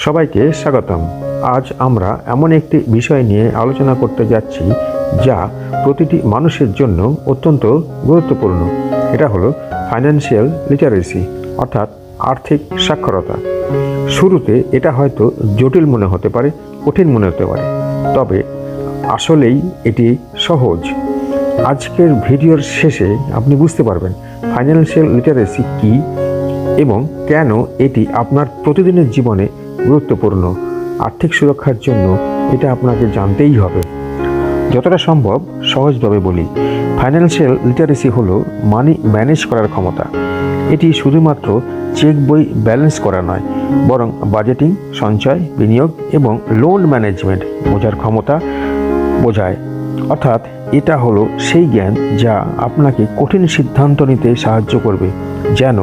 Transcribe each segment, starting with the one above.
সবাইকে স্বাগতম। আজ আমরা এমন একটি বিষয় নিয়ে আলোচনা করতে যাচ্ছি যা প্রতিটি মানুষের জন্য অত্যন্ত গুরুত্বপূর্ণ। এটা হলো ফাইন্যান্সিয়াল লিটারেসি, অর্থাৎ আর্থিক সাক্ষরতা। শুরুতে এটা হয়তো জটিল মনে হতে পারে, কঠিন মনে হতে পারে, তবে আসলেই এটি সহজ। আজকের ভিডিওর শেষে আপনি বুঝতে পারবেন ফাইন্যান্সিয়াল লিটারেসি কী এবং কেন এটি আপনার প্রতিদিনের জীবনে গুরুত্বপূর্ণ। আর্থিক সুরক্ষার জন্য এটা আপনাকে জানতেই হবে। যতটা সম্ভব সহজভাবে বলি, ফাইন্যান্সিয়াল লিটারেসি হলো মানি ম্যানেজ করার ক্ষমতা। এটি শুধুমাত্র চেক বই ব্যালেন্স করা নয়, বরং বাজেটিং, সঞ্চয়, বিনিয়োগ এবং লোন ম্যানেজমেন্ট বোঝার ক্ষমতা বোঝায়। অর্থাৎ এটা হলো সেই জ্ঞান যা আপনাকে কঠিন সিদ্ধান্ত নিতে সাহায্য করবে, যেন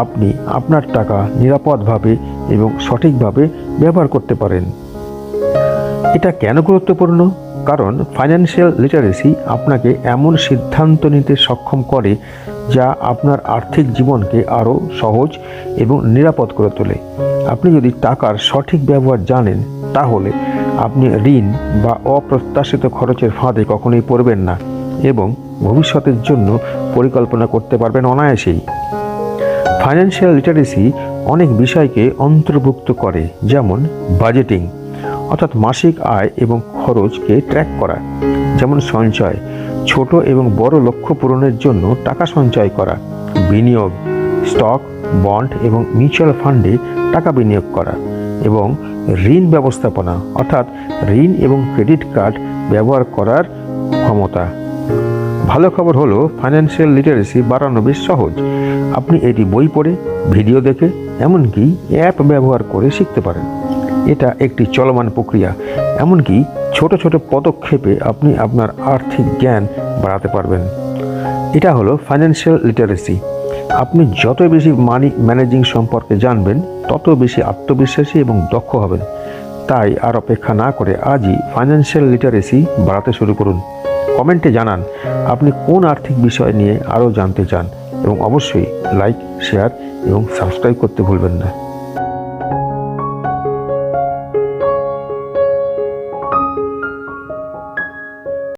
আপনি আপনার টাকা নিরাপদভাবে এবং সঠিকভাবে ব্যবহার করতে পারেন। এটা কেন গুরুত্বপূর্ণ? কারণ ফাইন্যান্সিয়াল লিটারেসি আপনাকে এমন সিদ্ধান্ত নিতে সক্ষম করে যা আপনার আর্থিক জীবনকে আরও সহজ এবং নিরাপদ করে তোলে। আপনি যদি টাকার সঠিক ব্যবহার জানেন, তাহলে আপনি ঋণ বা অপ্রত্যাশিত খরচের ফাঁদে কখনোই পড়বেন না এবং ভবিষ্যতের জন্য পরিকল্পনা করতে পারবেন অনায়াসেই। ফাইন্যান্সিয়াল লিটারেসি অনেক বিষয়কে অন্তর্ভুক্ত করে, যেমন বাজেটিং, অর্থাৎ মাসিক আয় এবং খরচকে ট্র্যাক করা, যেমন সঞ্চয়, ছোট এবং বড় লক্ষ্য পূরণের জন্য টাকা সঞ্চয় করা, বিনিয়োগ, স্টক, বন্ড এবং মিউচুয়াল ফান্ডে টাকা বিনিয়োগ করা, এবং ঋণ ব্যবস্থাপনা, অর্থাৎ ঋণ এবং ক্রেডিট কার্ড ব্যবহার করার ক্ষমতা। ভালো খবর হলো ফাইন্যান্সিয়াল লিটারেসি বাড়ানো বেশ সহজ। আপনি এটি বই পড়ে, ভিডিও দেখে, এমনকি অ্যাপ ব্যবহার করে শিখতে পারেন। এটা একটি চলমান প্রক্রিয়া, এমনকি ছোট ছোট পদক্ষেপে আপনি আপনার আর্থিক জ্ঞান বাড়াতে পারবেন। এটা হলো ফাইন্যান্সিয়াল লিটারেসি। আপনি যত বেশি মানি ম্যানেজিং সম্পর্কে জানবেন, তত বেশি আত্মবিশ্বাসী এবং দক্ষ হবেন। তাই আর অপেক্ষা না করে আজই ফাইন্যান্সিয়াল লিটারেসি বাড়াতে শুরু করুন। কমেন্টে জানান আপনি কোন আর্থিক বিষয় নিয়ে আরও জানতে চান, এবং অবশ্যই লাইক, শেয়ার এবং সাবস্ক্রাইব করতে ভুলবেন না।